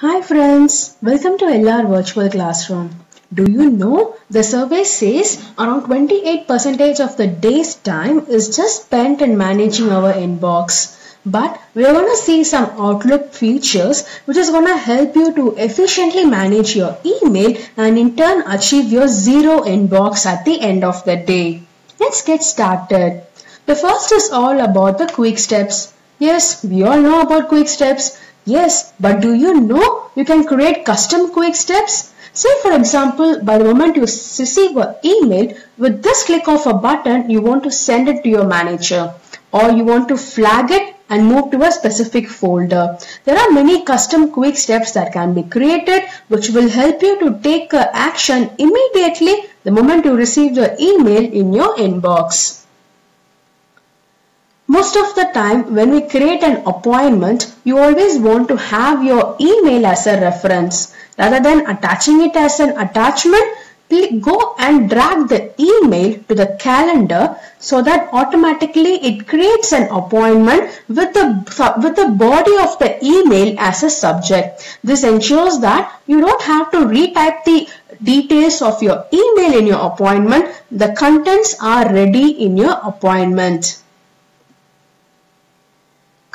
Hi friends, welcome to LR Virtual Classroom. Do you know the survey says around 28% of the day's time is just spent in managing our inbox. But we're going to see some Outlook features which is going to help you to efficiently manage your email and in turn achieve your zero inbox at the end of the day. Let's get started. The first is all about the quick steps. Yes, we all know about quick steps. Yes, but do you know you can create custom quick steps? Say for example, by the moment you receive an email, with this click of a button, you want to send it to your manager or you want to flag it and move to a specific folder. There are many custom quick steps that can be created which will help you to take action immediately the moment you receive the email in your inbox. Most of the time when we create an appointment, you always want to have your email as a reference. Rather than attaching it as an attachment, go and drag the email to the calendar so that automatically it creates an appointment with the body of the email as a subject. This ensures that you don't have to retype the details of your email in your appointment. The contents are ready in your appointment.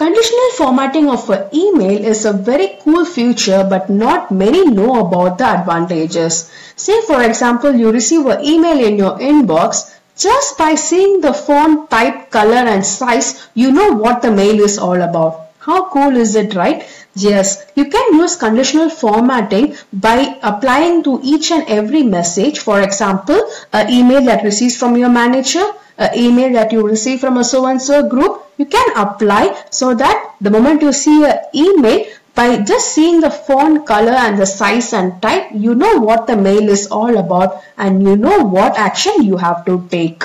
Conditional formatting of an email is a very cool feature, but not many know about the advantages. Say for example, you receive an email in your inbox. Just by seeing the font, type, color and size, you know what the mail is all about. How cool is it, right? Yes, you can use conditional formatting by applying to each and every message. For example, an email that receives from your manager, an email that you receive from a so-and-so group, you can apply so that the moment you see an email, by just seeing the font, color and the size and type, you know what the mail is all about and you know what action you have to take.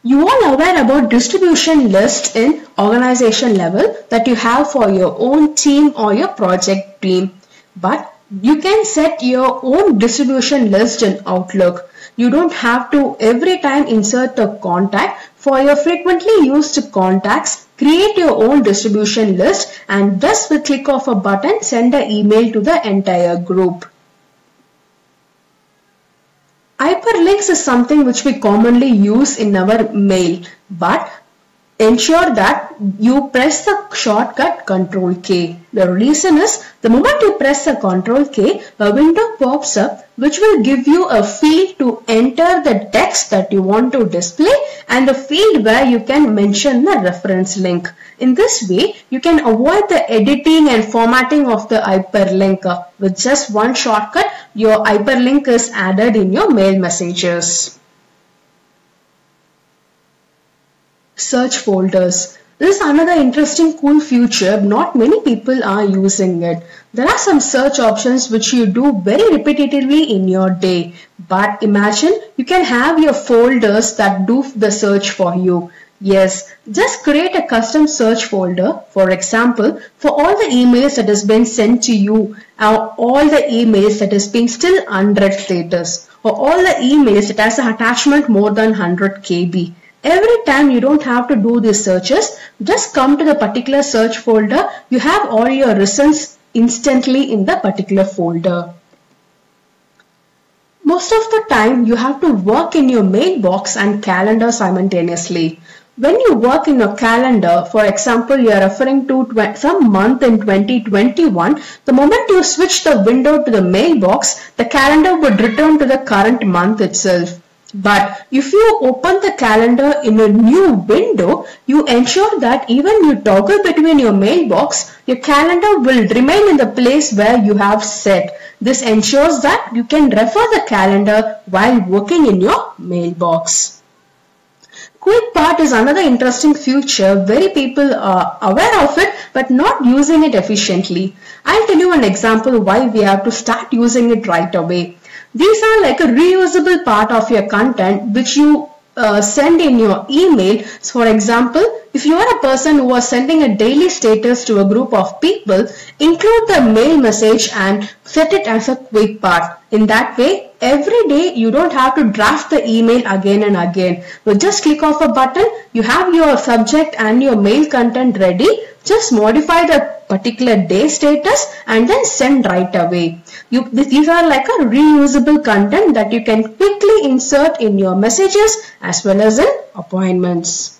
You all aware about distribution lists in organization level that you have for your own team or your project team. But you can set your own distribution list in Outlook. You don't have to every time insert a contact. For your frequently used contacts, create your own distribution list and just with click of a button, send an email to the entire group. Hyperlinks is something which we commonly use in our mail, but ensure that you press the shortcut Ctrl K. The reason is the moment you press the Ctrl K, a window pops up which will give you a field to enter the text that you want to display and a field where you can mention the reference link. In this way, you can avoid the editing and formatting of the hyperlink. With just one shortcut, your hyperlink is added in your mail messages. Search folders. This is another interesting cool feature. Not many people are using it. There are some search options which you do very repetitively in your day. But imagine you can have your folders that do the search for you. Yes, just create a custom search folder. For example, for all the emails that has been sent to you, or all the emails that has been still unread status, or all the emails that has an attachment more than 100 KB. Every time you don't have to do these searches, just come to the particular search folder. You have all your results instantly in the particular folder. Most of the time you have to work in your mailbox and calendar simultaneously. When you work in your calendar, for example, you are referring to some month in 2021, the moment you switch the window to the mailbox, the calendar would return to the current month itself. But if you open the calendar in a new window, you ensure that even you toggle between your mailbox, your calendar will remain in the place where you have set. This ensures that you can refer the calendar while working in your mailbox. Quick Part is another interesting feature. Very people are aware of it but not using it efficiently. I'll tell you an example why we have to start using it right away. These are like a reusable part of your content which you send in your email. So for example, if you are a person who was sending a daily status to a group of people, include the mail message and set it as a quick part. In that way, every day you don't have to draft the email again and again. You just click off a button, you have your subject and your mail content ready. Just modify the particular day status and then send right away. These are like a reusable content that you can quickly insert in your messages as well as in appointments.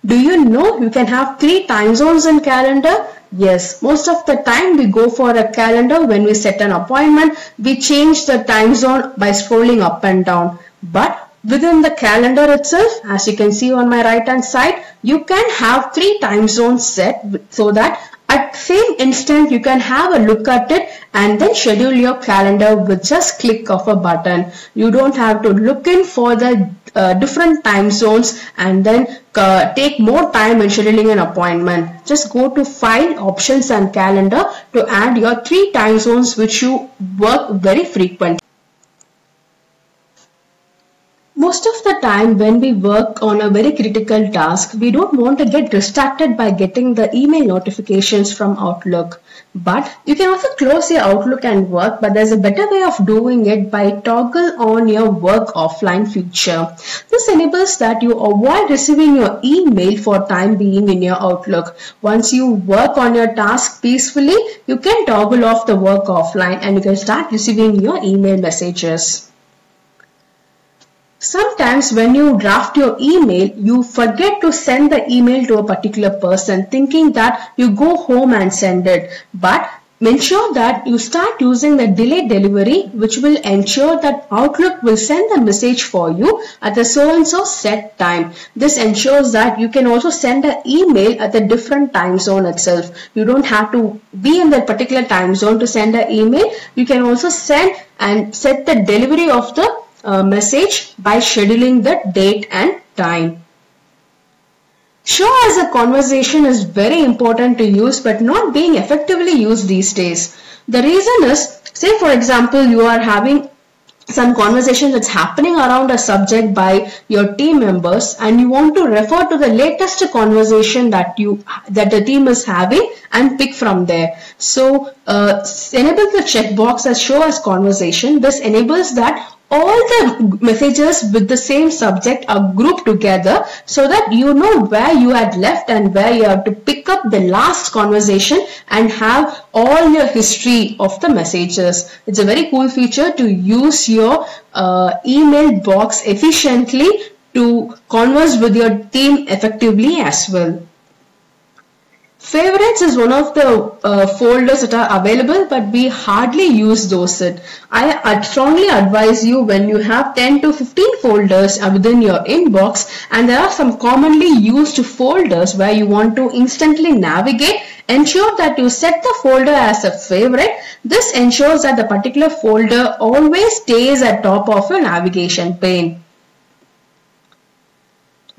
Do you know you can have 3 time zones in calendar? Yes, most of the time we go for a calendar when we set an appointment. We change the time zone by scrolling up and down. But within the calendar itself, as you can see on my right hand side, you can have 3 time zones set so that at the same instant you can have a look at it and then schedule your calendar with just click of a button. You don't have to look in for the different time zones and then take more time in scheduling an appointment. Just go to File, Options and Calendar to add your 3 time zones which you work very frequently. Most of the time when we work on a very critical task, we don't want to get distracted by getting the email notifications from Outlook. But you can also close your Outlook and work, but there's a better way of doing it by toggle on your work offline feature. This enables that you avoid receiving your email for time being in your Outlook. Once you work on your task peacefully, you can toggle off the work offline and you can start receiving your email messages. Sometimes when you draft your email, you forget to send the email to a particular person thinking that you go home and send it. But ensure that you start using the delayed delivery, which will ensure that Outlook will send the message for you at a so and so set time. This ensures that you can also send an email at a different time zone itself. You don't have to be in that particular time zone to send an email. You can also send and set the delivery of the message by scheduling the date and time. Show as a conversation is very important to use but not being effectively used these days. The reason is, say for example, you are having some conversation that's happening around a subject by your team members and you want to refer to the latest conversation that the team is having and pick from there. So enable the checkbox as show as conversation. This enables that all the messages with the same subject are grouped together so that you know where you had left and where you have to pick up the last conversation and have all your history of the messages. It's a very cool feature to use your email box efficiently to converse with your team effectively as well. Favorites is one of the folders that are available, but we hardly use those. I strongly advise you when you have 10 to 15 folders within your inbox and there are some commonly used folders where you want to instantly navigate, ensure that you set the folder as a favorite. This ensures that the particular folder always stays at top of your navigation pane.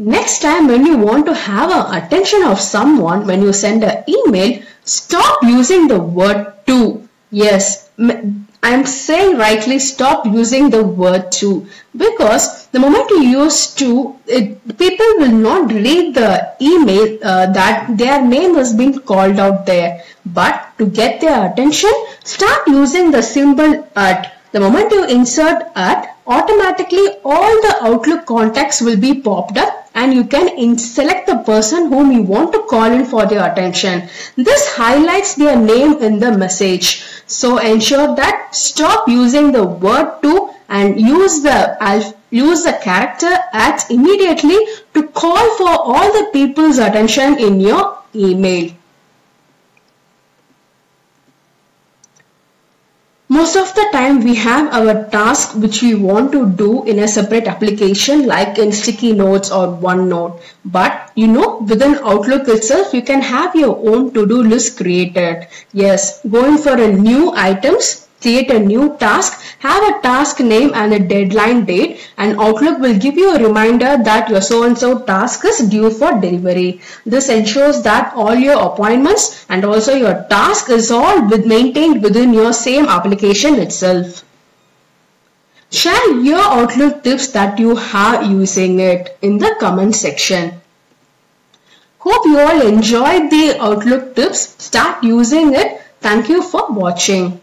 Next time when you want to have the attention of someone when you send an email, stop using the word to. Yes, I am saying rightly, stop using the word to, because the moment you use to, people will not read the email that their name has been called out there. But to get their attention, start using the symbol at. The moment you insert at, automatically all the Outlook contacts will be popped up and you can select the person whom you want to call in for their attention. This highlights their name in the message. So ensure that stop using the word to and use the character at immediately to call for all the people's attention in your email. Most of the time we have our task which we want to do in a separate application like in Sticky Notes or OneNote. But you know, within Outlook itself you can have your own to-do list created. Yes, going for a new items, create a new task, have a task name and a deadline date, and Outlook will give you a reminder that your so-and-so task is due for delivery. This ensures that all your appointments and also your task is all maintained within your same application itself. Share your Outlook tips that you have using it in the comment section. Hope you all enjoyed the Outlook tips. Start using it. Thank you for watching.